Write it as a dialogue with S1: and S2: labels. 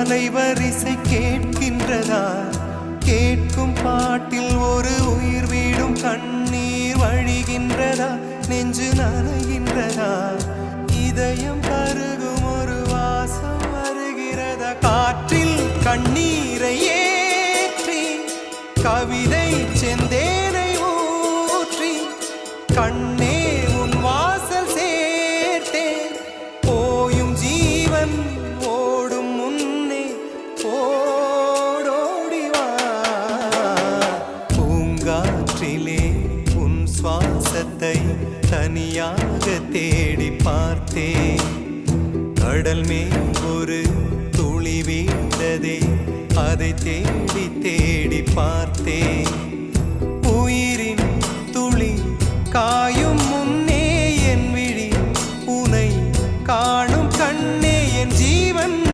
S1: அலைவரிசை கேட்கின்றதா? கேட்கும் பாட்டில் ஒரு உயிர் வீடும் கண்ணீர் வழிகின்றதா? நெஞ்சு நனைகின்றதா? இதயம் பருகும் ஒரு வாசம் வருகிறதா? காற்றில் கண்ணீரை ஏற்றி கவிதை செந்தேனை ஊற்றி கண்ணே உன் வாசல் சேர்த்தேன். போயும் ஜீவன் ஓடும் முன்னே ஓடோடிவா. பூங்காற்றிலே உன் சுவாசத்தை தனியாக தேடி பார்த்தேன். கடல் மேல் ஒரு துளி வீழ்ந்ததே, அதை தேடி